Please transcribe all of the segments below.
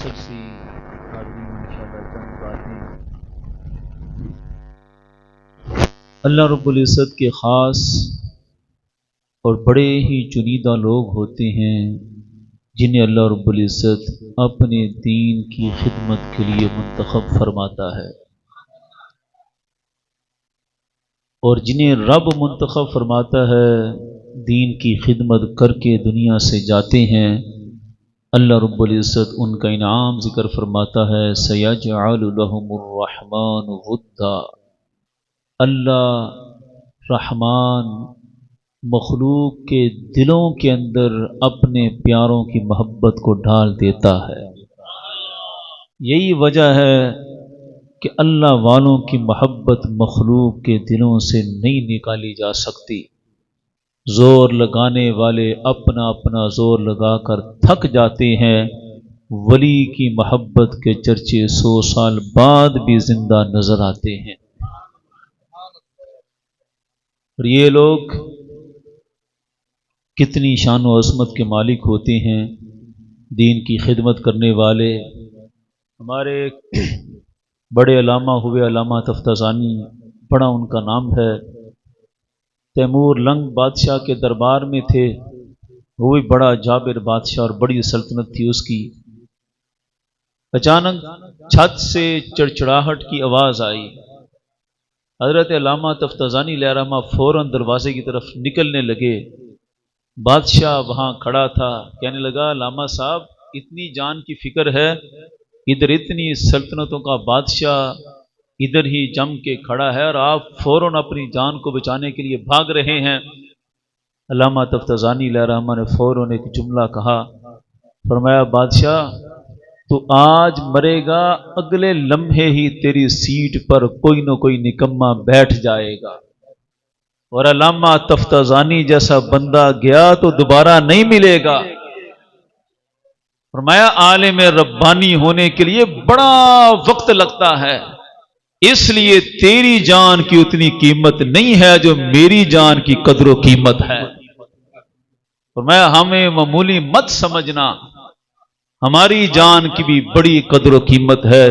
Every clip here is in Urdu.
مختصر سی حاضرین انشاءاللہ چند باتیں اللہ رب العزت کے خاص اور بڑے ہی چنیدہ لوگ ہوتے ہیں جنہیں اللہ رب العزت اپنے دین کی خدمت کے لیے منتخب فرماتا ہے، اور جنہیں رب منتخب فرماتا ہے دین کی خدمت کر کے دنیا سے جاتے ہیں، اللہ رب العزت ان کا انعام ذکر فرماتا ہے سَيَجْعَلُ لَهُمُ الرَّحْمَنُ وُدًّا۔ اللہ رحمان مخلوق کے دلوں کے اندر اپنے پیاروں کی محبت کو ڈال دیتا ہے۔ یہی وجہ ہے کہ اللہ والوں کی محبت مخلوق کے دلوں سے نہیں نکالی جا سکتی۔ زور لگانے والے اپنا اپنا زور لگا کر تھک جاتے ہیں، ولی کی محبت کے چرچے 100 سال بعد بھی زندہ نظر آتے ہیں۔ اور یہ لوگ کتنی شان و عظمت کے مالک ہوتے ہیں، دین کی خدمت کرنے والے۔ ہمارے بڑے علامہ ہوئے علامہ تفتازانی، بڑا ان کا نام ہے، تیمور لنگ بادشاہ کے دربار میں تھے، وہ بھی بڑا جابر بادشاہ اور بڑی سلطنت تھی اس کی۔ اچانک چھت سے چڑچڑاہٹ کی آواز آئی، حضرت علامہ تفتازانی علیہ الرحمہ فوراً دروازے کی طرف نکلنے لگے۔ بادشاہ وہاں کھڑا تھا، کہنے لگا علامہ صاحب اتنی جان کی فکر ہے، ادھر اتنی سلطنتوں کا بادشاہ ادھر ہی جم کے کھڑا ہے اور آپ فوراً اپنی جان کو بچانے کے لیے بھاگ رہے ہیں۔ علامہ تفتازانی علیہ الرحمہ نے فوراً ایک جملہ کہا، فرمایا بادشاہ تو آج مرے گا، اگلے لمحے ہی تیری سیٹ پر کوئی نہ کوئی نکما بیٹھ جائے گا، اور علامہ تفتازانی جیسا بندہ گیا تو دوبارہ نہیں ملے گا۔ فرمایا عالم ربانی ہونے کے لیے بڑا وقت لگتا ہے، اس لیے تیری جان کی اتنی قیمت نہیں ہے جو میری جان کی قدر و قیمت ہے۔ فرمایا ہمیں معمولی مت سمجھنا، ہماری جان کی بھی بڑی قدر و قیمت ہے،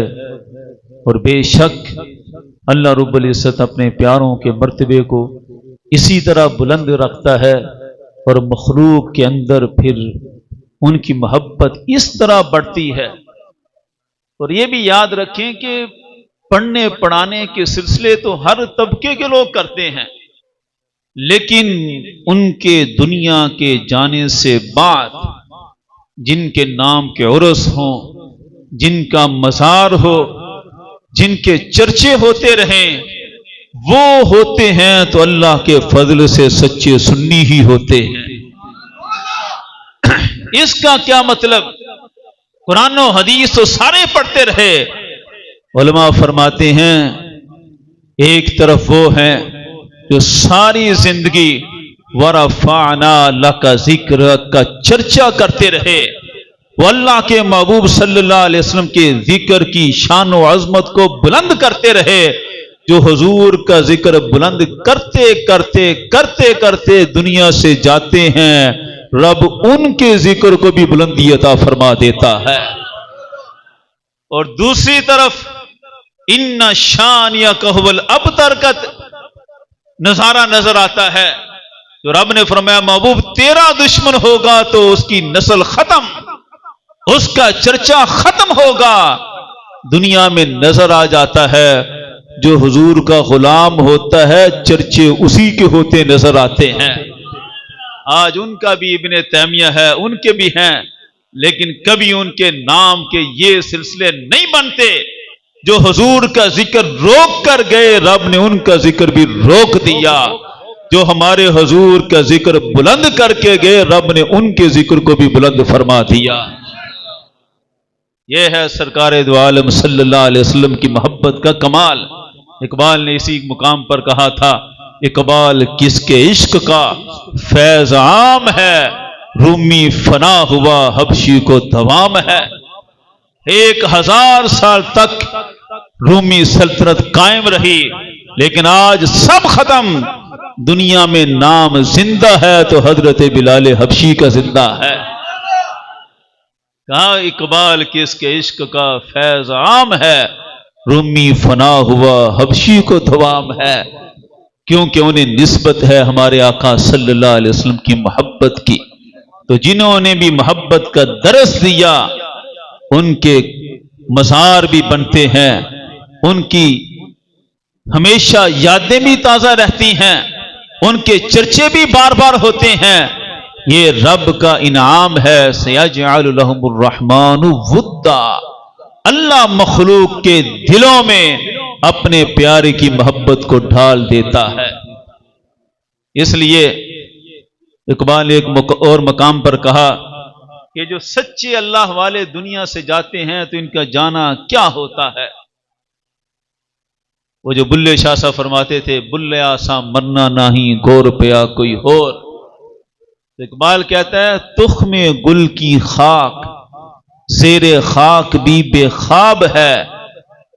اور بے شک اللہ رب العزت اپنے پیاروں کے مرتبے کو اسی طرح بلند رکھتا ہے، اور مخلوق کے اندر پھر ان کی محبت اس طرح بڑھتی ہے۔ اور یہ بھی یاد رکھیں کہ پڑھنے پڑھانے کے سلسلے تو ہر طبقے کے لوگ کرتے ہیں، لیکن ان کے دنیا کے جانے سے بعد جن کے نام کے عرس ہوں، جن کا مزار ہو، جن کے چرچے ہوتے رہیں، وہ ہوتے ہیں تو اللہ کے فضل سے سچے سنی ہی ہوتے ہیں۔ اس کا کیا مطلب؟ قرآن و حدیث تو سارے پڑھتے رہے۔ علماء فرماتے ہیں ایک طرف وہ ہیں جو ساری زندگی ورفعنا لک ذکرک کا چرچا کرتے رہے، وہ اللہ کے محبوب صلی اللہ علیہ وسلم کے ذکر کی شان و عظمت کو بلند کرتے رہے۔ جو حضور کا ذکر بلند کرتے کرتے کرتے کرتے دنیا سے جاتے ہیں، رب ان کے ذکر کو بھی بلندی عطا فرما دیتا ہے۔ اور دوسری طرف ان شانیک ھو الابتر کا نظارہ نظر آتا ہے، تو رب نے فرمایا محبوب تیرا دشمن ہوگا تو اس کی نسل ختم، اس کا چرچا ختم ہوگا۔ دنیا میں نظر آ جاتا ہے جو حضور کا غلام ہوتا ہے چرچے اسی کے ہوتے نظر آتے ہیں۔ آج ان کا بھی ابن تیمیہ ہے، ان کے بھی ہیں، لیکن کبھی ان کے نام کے یہ سلسلے نہیں بنتے۔ جو حضور کا ذکر روک کر گئے، رب نے ان کا ذکر بھی روک دیا۔ جو ہمارے حضور کا ذکر بلند کر کے گئے، رب نے ان کے ذکر کو بھی بلند فرما دیا۔ یہ ہے سرکار دو عالم صلی اللہ علیہ وسلم کی محبت کا کمال۔ اقبال نے اسی مقام پر کہا تھا، اقبال کس کے عشق کا فیض عام ہے، رومی فنا ہوا حبشی کو دوام ہے۔ 1000 سال تک رومی سلطنت قائم رہی، لیکن آج سب ختم، دنیا میں نام زندہ ہے تو حضرت بلال حبشی کا زندہ ہے۔ کہا اقبال کہ اس کے عشق کا فیض عام ہے، رومی فنا ہوا حبشی کو دوام ہے، کیونکہ انہیں نسبت ہے ہمارے آقا صلی اللہ علیہ وسلم کی محبت کی۔ تو جنہوں نے بھی محبت کا درس دیا ان کے مزار بھی بنتے ہیں، ان کی ہمیشہ یادیں بھی تازہ رہتی ہیں، ان کے چرچے بھی بار بار ہوتے ہیں۔ یہ رب کا انعام ہے، سیجعل لہم الرحمن ودا، اللہ مخلوق کے دلوں میں اپنے پیارے کی محبت کو ڈھال دیتا ہے۔ اس لیے اقبال ایک اور مقام پر کہا کہ جو سچے اللہ والے دنیا سے جاتے ہیں تو ان کا جانا کیا ہوتا ہے۔ وہ جو بلے شاہ صاحب فرماتے تھے، بلے آسا مرنا نہیں گور پیا کوئی اور۔ اقبال کہتا ہے تخم گل کی خاک زیر خاک بھی بے خواب ہے،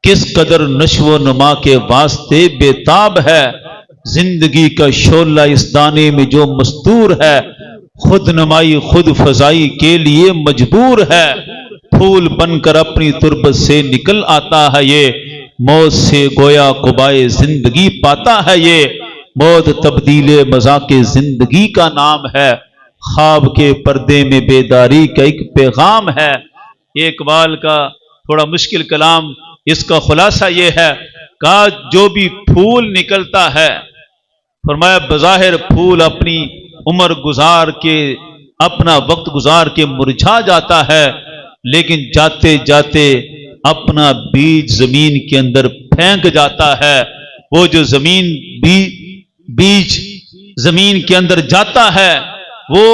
کس قدر نشو و نما کے واسطے بے تاب ہے، زندگی کا شعلہ اس دانے میں جو مستور ہے، خود نمائی خود فضائی کے لیے مجبور ہے، پھول بن کر اپنی تربت سے نکل آتا ہے یہ، موت سے گویا قبائے زندگی پاتا ہے یہ، موت تبدیل مذاق زندگی کا نام ہے، خواب کے پردے میں بیداری کا ایک پیغام ہے۔ یہ اقبال کا تھوڑا مشکل کلام، اس کا خلاصہ یہ ہے کہ جو بھی پھول نکلتا ہے، فرمایا بظاہر پھول اپنی عمر گزار کے اپنا وقت گزار کے مرجھا جاتا ہے، لیکن جاتے جاتے اپنا بیج زمین کے اندر پھینک جاتا ہے۔ وہ جو بیج زمین کے اندر جاتا ہے وہ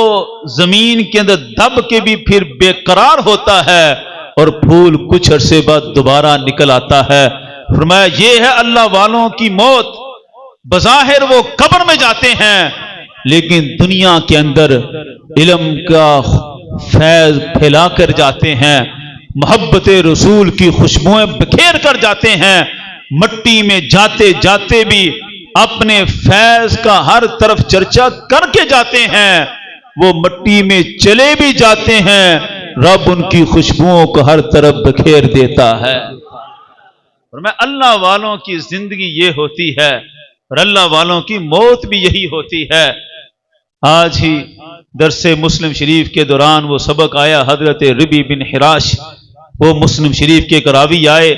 زمین کے اندر دب کے بھی پھر بے قرار ہوتا ہے، اور پھول کچھ عرصے بعد دوبارہ نکل آتا ہے۔ فرمایا یہ ہے اللہ والوں کی موت، بظاہر وہ قبر میں جاتے ہیں لیکن دنیا کے اندر علم کا فیض پھیلا کر جاتے ہیں، محبت رسول کی خوشبوئیں بکھیر کر جاتے ہیں، مٹی میں جاتے جاتے بھی اپنے فیض کا ہر طرف چرچا کر کے جاتے ہیں، وہ مٹی میں چلے بھی جاتے ہیں، رب ان کی خوشبوؤں کو ہر طرف بکھیر دیتا ہے۔ اور میں اللہ والوں کی زندگی یہ ہوتی ہے اور اللہ والوں کی موت بھی یہی ہوتی ہے۔ آج ہی درس مسلم شریف کے دوران وہ سبق آیا، حضرت ربی بن حراش، وہ مسلم شریف کے راوی آئے،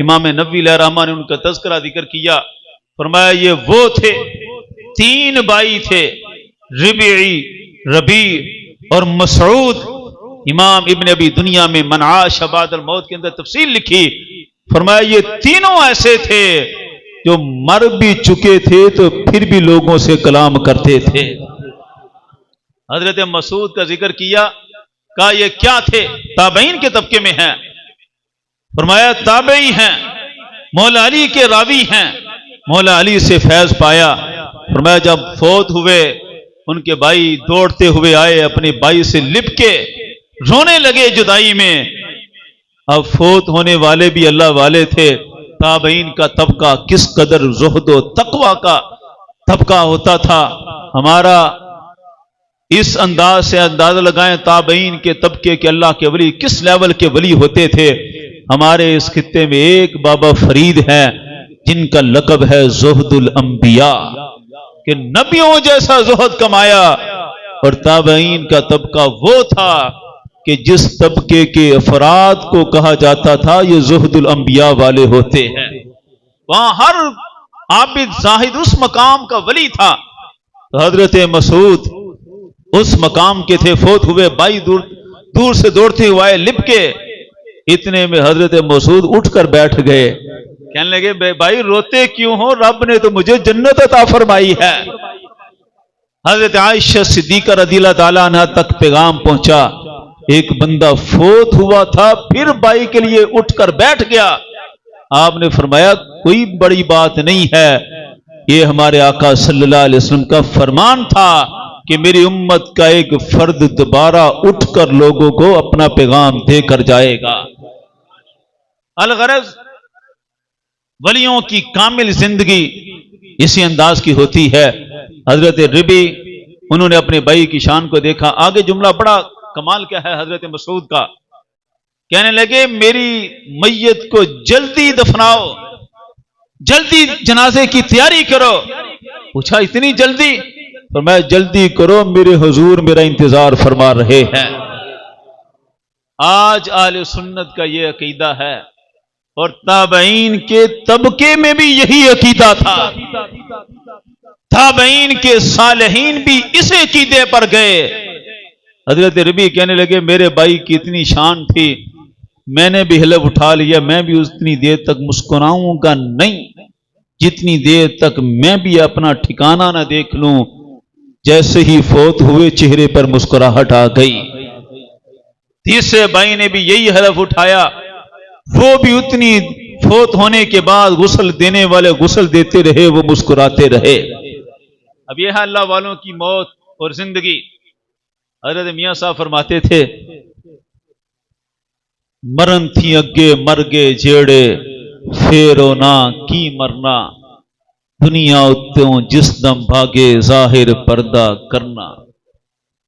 امام نووی علیہ الرحمہ نے ان کا تذکرہ ذکر کیا، فرمایا یہ وہ تھے، 3 بھائی تھے، ربیع اور مسعود۔ امام ابن ابی دنیا میں من عاش بعد الموت کے اندر تفصیل لکھی، فرمایا یہ تینوں ایسے تھے جو مر بھی چکے تھے تو پھر بھی لوگوں سے کلام کرتے تھے۔ حضرت مسعود کا ذکر کیا، کہا یہ کیا تھے؟ تابعین کے طبقے میں ہیں۔ فرمایا تابعی ہیں، مولا علی کے راوی ہیں، مولا علی سے فیض پایا۔ فرمایا جب فوت ہوئے ان کے بھائی دوڑتے ہوئے آئے، اپنے بھائی سے لپ کے رونے لگے جدائی میں۔ اب فوت ہونے والے بھی اللہ والے تھے، تابعین کا طبقہ کس قدر زہد و تقوی کا طبقہ ہوتا تھا، ہمارا اس انداز سے اندازہ لگائیں تابعین کے طبقے کے اللہ کے ولی کس لیول کے ولی ہوتے تھے۔ ہمارے اس خطے میں ایک بابا فرید ہیں جن کا لقب ہے زہد الانبیاء، کہ نبیوں جیسا زہد کمایا، اور تابعین کا طبقہ وہ تھا کہ جس طبقے کے افراد کو کہا جاتا تھا یہ زہد الانبیاء والے ہوتے ہیں، وہاں ہر عابد زاہد اس مقام کا ولی تھا۔ تو حضرت مسعود اس مقام کے تھے، فوت ہوئے، بھائی دور سے دوڑتے ہوئے آئے لپ کے، اتنے میں حضرت مسعود اٹھ کر بیٹھ گئے، کہنے لگے بھائی روتے کیوں ہو، رب نے تو مجھے جنت عطا فرمائی ہے۔ حضرت عائشہ صدیقہ رضی اللہ تعالیٰ عنہ تک پیغام پہنچا، ایک بندہ فوت ہوا تھا پھر بھائی کے لیے اٹھ کر بیٹھ گیا۔ آپ نے فرمایا کوئی بڑی بات نہیں ہے، یہ ہمارے آقا صلی اللہ علیہ وسلم کا فرمان تھا کہ میری امت کا ایک فرد دوبارہ اٹھ کر لوگوں کو اپنا پیغام دے کر جائے گا۔ الغرض ولیوں کی کامل زندگی اسی انداز کی ہوتی ہے۔ حضرت ربی انہوں نے اپنے بھائی کی شان کو دیکھا، آگے جملہ بڑا کمال کیا ہے حضرت مسعود کا، کہنے لگے میری میت کو جلدی دفناؤ، جلدی جنازے کی تیاری کرو۔ پوچھا اتنی جلدی؟ فرمایا جلدی کرو، میرے حضور میرا انتظار فرما رہے ہیں۔ آج اہل سنت کا یہ عقیدہ ہے، اور تابعین کے طبقے میں بھی یہی عقیدہ تھا، تابعین کے صالحین بھی اس عقیدے پر گئے۔ حضرت ربیع کہنے لگے میرے بھائی کی اتنی شان تھی، میں نے بھی حلف اٹھا لیا، میں بھی اتنی دیر تک مسکراؤں گا نہیں جتنی دیر تک میں بھی اپنا ٹھکانہ نہ دیکھ لوں۔ جیسے ہی فوت ہوئے چہرے پر مسکراہٹ آ گئی۔ تیسرے بھائی نے بھی یہی حلف اٹھایا، وہ بھی اتنی فوت ہونے کے بعد غسل دینے والے غسل دیتے رہے، وہ مسکراتے رہے۔ اب یہ ہے اللہ والوں کی موت اور زندگی۔ حضرت میاں صاحب فرماتے تھے مرن تھی اگے مرگے جیڑے، پھیرو نہ کی مرنا، دنیا اتوں جس دم بھاگے ظاہر پردہ کرنا۔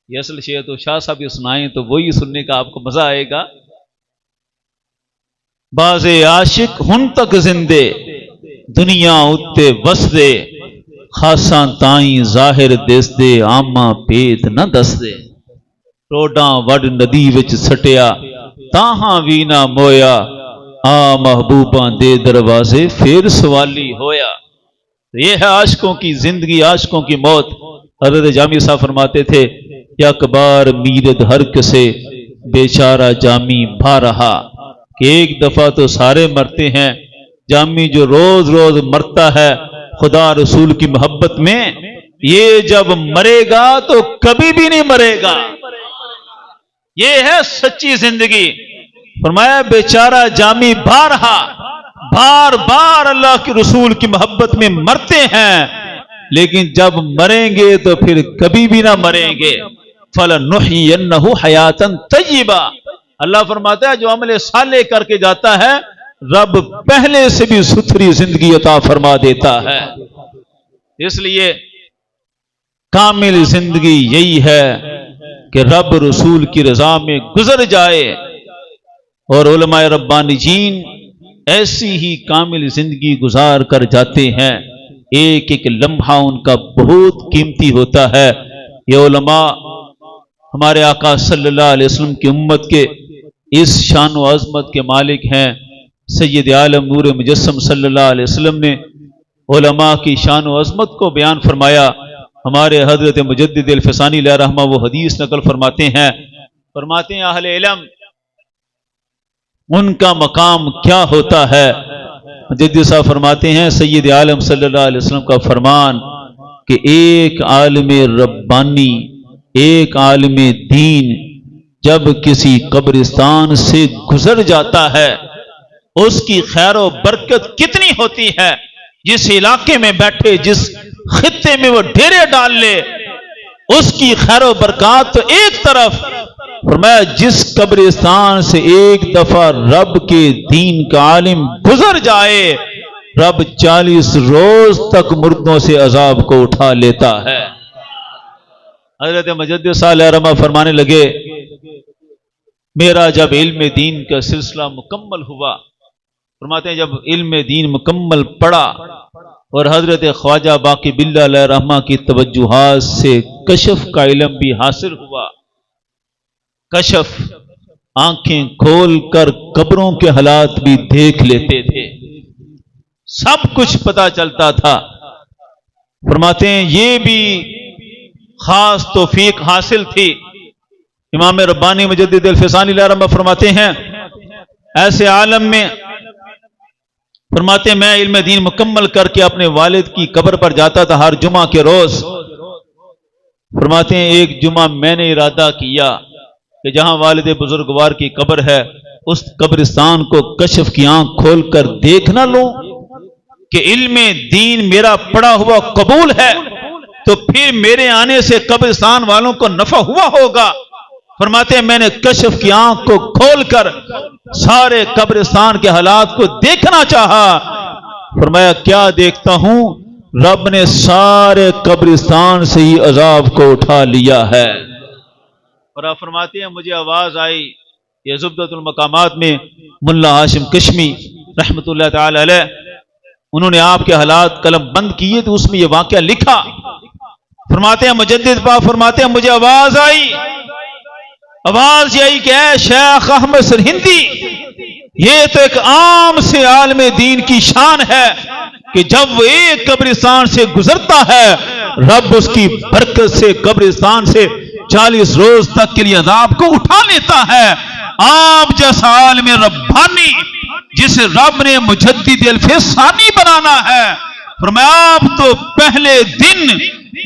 یہ اصل شعر تو شاہ صاحب یہ سنائیں تو وہی سننے کا آپ کو مزہ آئے گا۔ باز عاشق ہن تک زندے، دنیا اتے وسدے، خاصاں تائیں ظاہر دس دے، آما پیت نہ دس دے۔ روڈاں وڈ ندی وچ سٹیا، تاہاں وی نہ مویا، آ محبوباں دے دروازے پھر سوالی ہویا۔ یہ ہے عاشقوں کی زندگی، عاشقوں کی موت۔ حضرت جامی صاحب فرماتے تھے یک بار میرد ہر کسے، بیچارہ جامی بھا رہا، کہ ایک دفعہ تو سارے مرتے ہیں، جامی جو روز روز مرتا ہے خدا رسول کی محبت میں، یہ جب مرے گا تو کبھی بھی نہیں مرے گا۔ یہ ہے سچی زندگی۔ فرمایا بیچارہ جامی بھا رہا، بار بار اللہ کے رسول کی محبت میں مرتے ہیں، لیکن جب مریں گے تو پھر کبھی بھی نہ مریں گے۔ فَلَنُحْيِيَنَّهُ حَيَاةً طَيِّبَةً، اللہ فرماتا ہے جو عمل صالح کر کے جاتا ہے رب پہلے سے بھی ستھری زندگی عطا فرما دیتا ہے۔ اس لیے کامل زندگی یہی ہے کہ رب رسول کی رضا میں گزر جائے، اور علماء ربانیین ایسی ہی کامل زندگی گزار کر جاتے ہیں۔ ایک ایک لمحہ ان کا بہت قیمتی ہوتا ہے۔ یہ علماء ہمارے آقا صلی اللہ علیہ وسلم کی امت کے اس شان و عظمت کے مالک ہیں۔ سید عالم نور مجسم صلی اللہ علیہ وسلم نے علماء کی شان و عظمت کو بیان فرمایا۔ ہمارے حضرت مجدد الفسانی علیہ رحمہ وہ حدیث نقل فرماتے ہیں اہل علم ان کا مقام کیا ہوتا ہے۔ مجدد صاحب فرماتے ہیں سید عالم صلی اللہ علیہ وسلم کا فرمان کہ ایک عالم ربانی، ایک عالم دین جب کسی قبرستان سے گزر جاتا ہے، اس کی خیر و برکت کتنی ہوتی ہے۔ جس علاقے میں بیٹھے، جس خطے میں وہ ڈیرے ڈال لے، اس کی خیر و برکات تو ایک طرف، فرمایا جس قبرستان سے ایک دفعہ رب کے دین کا عالم گزر جائے، رب 40 روز تک مردوں سے عذاب کو اٹھا لیتا ہے۔ حضرت مجدد صالح رحمہ فرمانے لگے میرا جب علم دین کا سلسلہ مکمل ہوا، فرماتے ہیں جب علم دین مکمل پڑا اور حضرت خواجہ باقی باللہ علیہ رحمہ کی توجہات سے کشف کا علم بھی حاصل ہوا۔ کشف آنکھیں کھول کر قبروں کے حالات بھی دیکھ لیتے تھے، سب کچھ پتا چلتا تھا۔ فرماتے ہیں یہ بھی خاص توفیق حاصل تھی۔ امام ربانی مجدد الفسانی علیہ رحمہ فرماتے ہیں ایسے عالم میں، فرماتے ہیں میں علم دین مکمل کر کے اپنے والد کی قبر پر جاتا تھا ہر جمعہ کے روز۔ فرماتے ہیں ایک جمعہ میں نے ارادہ کیا کہ جہاں والد بزرگوار کی قبر ہے اس قبرستان کو کشف کی آنکھ کھول کر دیکھ نہ لوں کہ علم دین میرا پڑا ہوا قبول ہے تو پھر میرے آنے سے قبرستان والوں کو نفع ہوا ہوگا۔ فرماتے ہیں میں نے کشف کی آنکھ کو کھول کر سارے قبرستان کے حالات کو دیکھنا چاہا۔ فرمایا کیا دیکھتا ہوں، رب نے سارے قبرستان سے ہی عذاب کو اٹھا لیا ہے۔ اور آپ فرماتے ہیں مجھے آواز آئی یہ زبدۃ المقامات میں ملا ہاشم کشمی رحمۃ اللہ تعالی علیہ انہوں نے آپ کے حالات قلم بند کیے تو اس میں یہ واقعہ لکھا. فرماتے ہیں مجدد پاک فرماتے ہیں مجھے آواز آئی کہ اے شیخ احمد سرہندی، یہ تو ایک عام سے عالم دین کی شان ہے کہ جب وہ ایک قبرستان سے گزرتا ہے رب اس کی برکت سے قبرستان سے 40 روز تک کے لیے عذاب کو اٹھا لیتا ہے. آپ جیسا عالم ربانی جسے رب نے مجدد الف ثانی بنانا ہے، فرمایا آپ تو پہلے دن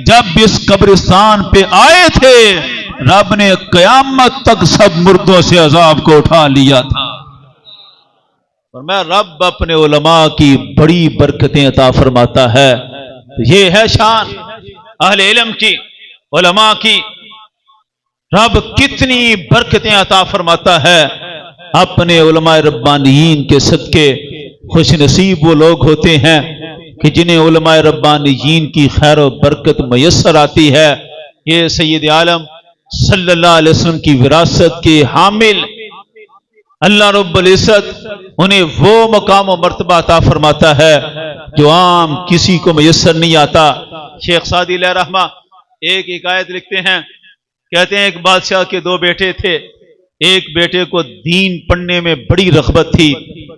جب اس قبرستان پہ آئے تھے رب نے قیامت تک سب مردوں سے عذاب کو اٹھا لیا تھا. فرمایا رب اپنے علماء کی بڑی برکتیں عطا فرماتا ہے. یہ ہے شان اہل علم کی، علماء کی. رب کتنی برکتیں عطا فرماتا ہے اپنے علماء ربانیین کے صدقے. خوش نصیب وہ لوگ ہوتے ہیں کہ جنہیں علماء ربانیین کی خیر و برکت میسر آتی ہے. یہ سید عالم صلی اللہ علیہ وسلم کی وراثت کے حامل اللہ رب العزت انہیں وہ مقام و مرتبہ عطا فرماتا ہے جو عام کسی کو میسر نہیں آتا. شیخ سعدی علیہ رحمہ ایک حکایت لکھتے ہیں، کہتے ہیں ایک بادشاہ کے 2 بیٹے تھے. ایک بیٹے کو دین پڑھنے میں بڑی رغبت تھی،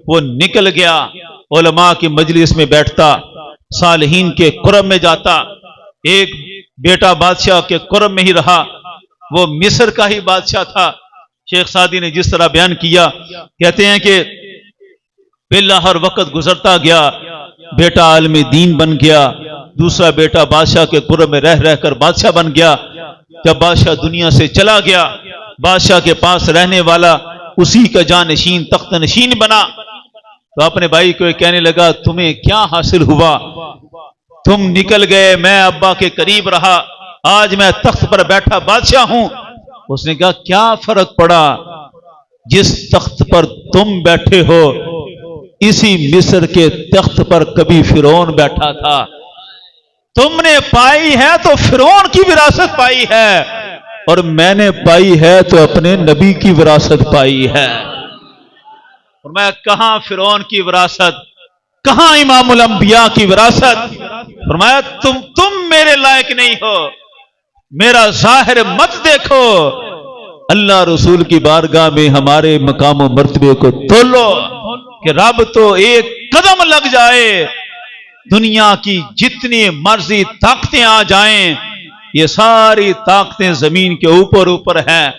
وہ نکل گیا علماء کی مجلس میں بیٹھتا، صالحین کے قرب میں جاتا. ایک بیٹا بادشاہ کے قرب میں ہی رہا، وہ مصر کا ہی بادشاہ تھا. شیخ سعدی نے جس طرح بیان کیا، کہتے ہیں کہ بلا ہر وقت گزرتا گیا، بیٹا عالم دین بن گیا، دوسرا بیٹا بادشاہ کے قرب میں رہ رہ کر بادشاہ بن گیا. جب بادشاہ دنیا سے چلا گیا بادشاہ کے پاس رہنے والا اسی کا جانشین تخت نشین بنا. تو اپنے بھائی کو کہنے لگا تمہیں کیا حاصل ہوا، تم نکل گئے، میں ابا کے قریب رہا، آج میں تخت پر بیٹھا بادشاہ ہوں. اس نے کہا کیا فرق پڑا، جس تخت پر تم بیٹھے ہو اسی مصر کے تخت پر کبھی فرعون بیٹھا تھا. تم نے پائی ہے تو فرعون کی وراثت پائی ہے اور میں نے پائی ہے تو اپنے نبی کی وراثت پائی ہے. اور میں کہاں فرعون کی وراثت، کہاں امام الانبیاء کی وراثت. فرمایا تم میرے لائق نہیں ہو، میرا ظاہر مت دیکھو، اللہ رسول کی بارگاہ میں ہمارے مقام و مرتبے کو تولو کہ رب تو ایک قدم لگ جائے، دنیا کی جتنی مرضی طاقتیں آ جائیں یہ ساری طاقتیں زمین کے اوپر ہیں،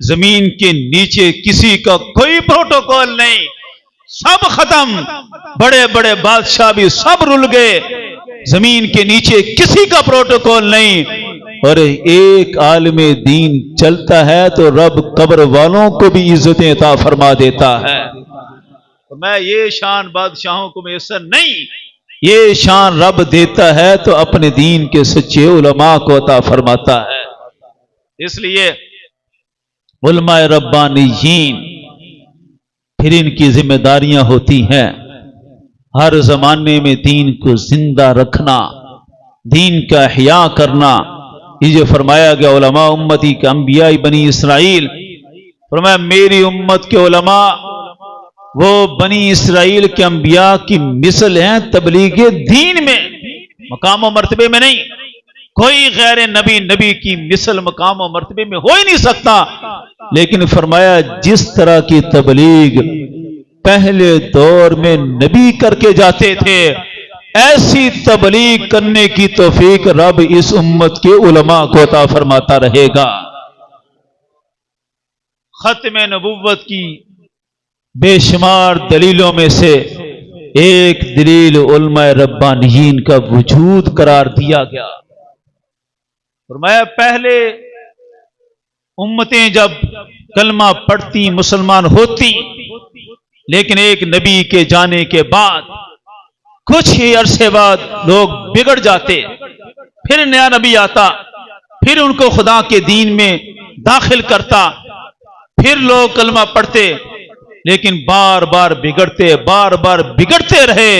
زمین کے نیچے کسی کا کوئی پروٹوکول نہیں، سب ختم. بڑے بڑے بادشاہ بھی سب رل گئے، زمین کے نیچے کسی کا پروٹوکول نہیں. اور ایک عالم دین چلتا ہے تو رب قبر والوں کو بھی عزتیں عطا فرما دیتا ہے. میں یہ شان بادشاہوں کو میسر نہیں، یہ شان رب دیتا ہے تو اپنے دین کے سچے علماء کو عطا فرماتا ہے. اس لیے علماء ربانیین پھر ان کی ذمہ داریاں ہوتی ہیں ہر زمانے میں دین کو زندہ رکھنا، دین کا احیاء کرنا. یہ جو فرمایا گیا علماء امتی کے انبیاء بنی اسرائیل، فرمایا میری امت کے علماء وہ بنی اسرائیل کے انبیاء کی مثل ہیں تبلیغ دین میں، مقام و مرتبے میں نہیں. کوئی غیر نبی کی مثل مقام و مرتبے میں ہو ہی نہیں سکتا. لیکن فرمایا جس طرح کی تبلیغ پہلے دور میں نبی کر کے جاتے تھے ایسی تبلیغ کرنے کی توفیق رب اس امت کے علماء کو عطا فرماتا رہے گا. ختم نبوت کی بے شمار دلیلوں میں سے ایک دلیل علماء ربانیین کا وجود قرار دیا گیا. فرمایا پہلے امتیں جب کلمہ پڑھتی مسلمان ہوتی، لیکن ایک نبی کے جانے کے بعد کچھ ہی عرصے بعد لوگ بگڑ جاتے، پھر نیا نبی آتا، پھر ان کو خدا کے دین میں داخل کرتا، پھر لوگ کلمہ پڑھتے، لیکن بار بار بگڑتے رہے.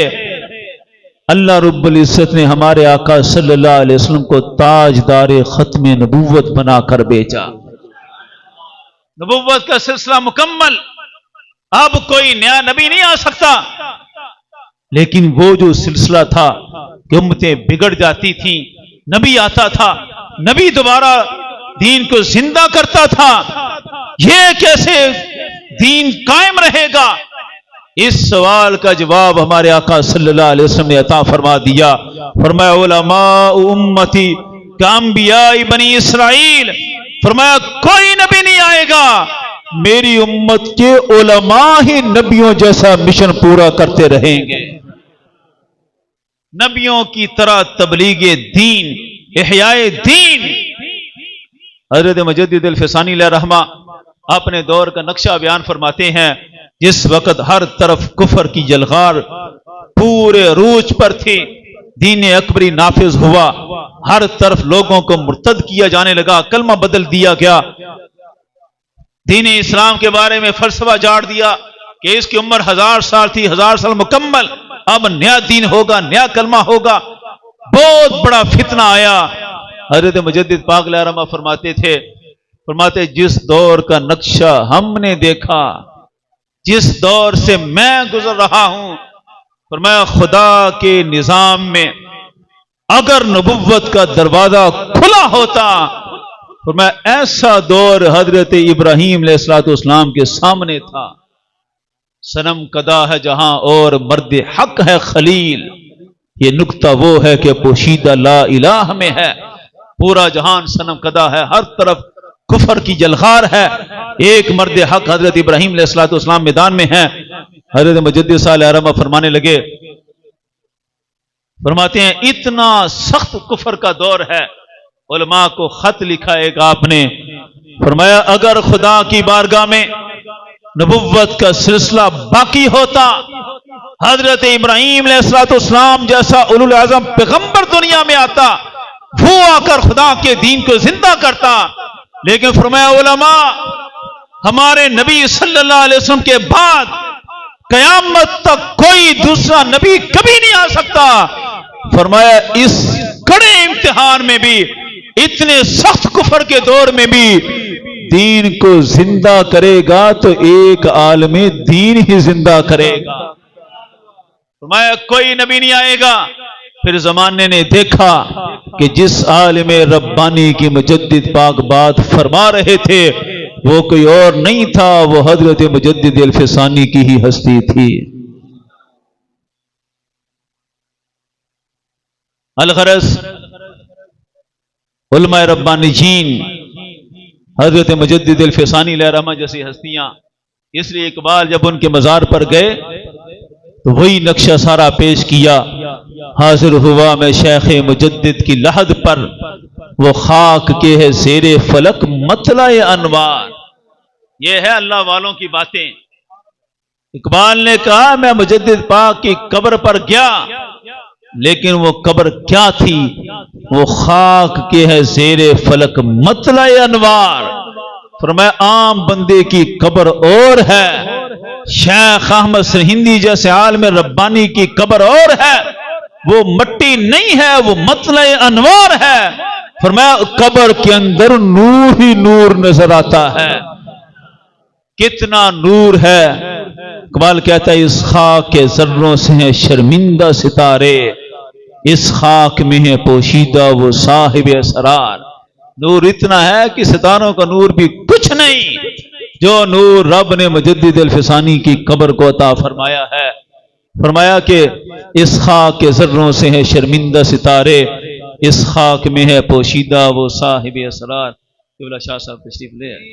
اللہ رب العزت نے ہمارے آقا صلی اللہ علیہ وسلم کو تاجدار ختم نبوت بنا کر بھیجا. نبوت کا سلسلہ مکمل، اب کوئی نیا نبی نہیں آ سکتا، لیکن وہ جو سلسلہ تھا کہ امتیں بگڑ جاتی تھیں، نبی آتا تھا، نبی دوبارہ دین کو زندہ کرتا تھا، یہ کیسے دین قائم رہے گا؟ اس سوال کا جواب ہمارے آقا صلی اللہ علیہ وسلم نے عطا فرما دیا۔ فرمایا علماء امتی کانبیاء بنی اسرائیل، فرمایا کوئی نبی نہیں آئے گا، میری امت کے علماء ہی نبیوں جیسا مشن پورا کرتے رہیں گے، نبیوں کی طرح تبلیغ دین، احیاء دین۔ حضرت مجدد الفسانی علیہ رحمہ اپنے دور کا نقشہ بیان فرماتے ہیں، جس وقت ہر طرف کفر کی جلغار پورے عروج پر تھی، دین اکبری نافذ ہوا، ہر طرف لوگوں کو مرتد کیا جانے لگا، کلمہ بدل دیا گیا، دین اسلام کے بارے میں فلسفہ جاڑ دیا کہ اس کی عمر 1000 سال تھی، 1000 سال مکمل، اب نیا دین ہوگا، نیا کلمہ ہوگا، بہت بڑا فتنہ آیا۔ حضرت مجدد پاک علیہ رحمہ فرماتے تھے، فرماتے جس دور کا نقشہ ہم نے دیکھا، جس دور سے میں گزر رہا ہوں، فرمایا خدا کے نظام میں اگر نبوت کا دروازہ کھلا ہوتا، فرمایا ایسا دور حضرت ابراہیم علیہ السلام کے سامنے تھا، صنم کدا ہے جہاں اور مرد حق ہے خلیل، یہ نکتہ وہ ہے کہ پوشیدہ لا الہ میں ہے، پورا جہان صنم کدا ہے، ہر طرف کفر کی جلغار ہے، ایک مرد حق حضرت ابراہیم علیہ السلام میدان میں ہے۔ حضرت مجدد صالح رحمہ فرمانے لگے، فرماتے ہیں اتنا سخت کفر کا دور ہے، علماء کو خط لکھا ایک آپ نے، فرمایا اگر خدا کی بارگاہ میں نبوت کا سلسلہ باقی ہوتا، حضرت ابراہیم علیہ السلام جیسا اولو العزم پیغمبر دنیا میں آتا، وہ آ کر خدا کے دین کو زندہ کرتا، لیکن فرمایا علماء ہمارے نبی صلی اللہ علیہ وسلم کے بعد قیامت تک کوئی دوسرا نبی کبھی نہیں آ سکتا، فرمایا اس کڑے امتحان میں بھی، اتنے سخت کفر کے دور میں بھی دین کو زندہ کرے گا تو ایک عالم دین ہی زندہ کرے گا، فرمایا کوئی نبی نہیں آئے گا۔ پھر زمانے نے دیکھا کہ جس عالم ربانی کی مجدد پاک بات فرما رہے تھے وہ کوئی اور نہیں تھا، وہ حضرت مجدد الفسانی کی ہی ہستی تھی۔ الغرض علماء ربانی جین حضرت مجدد الفسانی علیہ رحمہ جیسی ہستیاں، اس لیے اقبال جب ان کے مزار پر گئے تو وہی نقشہ سارا پیش کیا، حاضر ہوا میں شیخ مجدد کی لحد پر، وہ خاک کے ہے زیر فلک مطلع انوار۔ یہ ہے اللہ والوں کی باتیں۔ اقبال نے کہا میں مجدد پاک کی قبر پر گیا، لیکن وہ قبر کیا تھی؟ وہ خاک کے ہے زیر فلک مطلع انوار۔ فرمایا عام بندے کی قبر اور ہے، شیخ احمد سرہندی جیسے عالم ربانی کی قبر اور ہے، وہ مٹی نہیں ہے، وہ مطلع انوار ہے۔ فرمایا قبر کے اندر نور ہی نور نظر آتا ہے، کتنا نور ہے۔ اقبال کہتا ہے اس خاک کے ذروں سے ہیں شرمندہ ستارے، اس خاک میں ہے پوشیدہ وہ صاحب اسرار۔ نور اتنا ہے کہ ستاروں کا نور بھی کچھ نہیں، جو نور رب نے مجدد الفسانی کی قبر کو عطا فرمایا ہے۔ فرمایا کہ اس خاک کے ذروں سے ہیں شرمندہ ستارے، اس خاک میں ہے پوشیدہ وہ صاحب اسرار۔ قبلہ شاہ صاحب تشریف لے آئے۔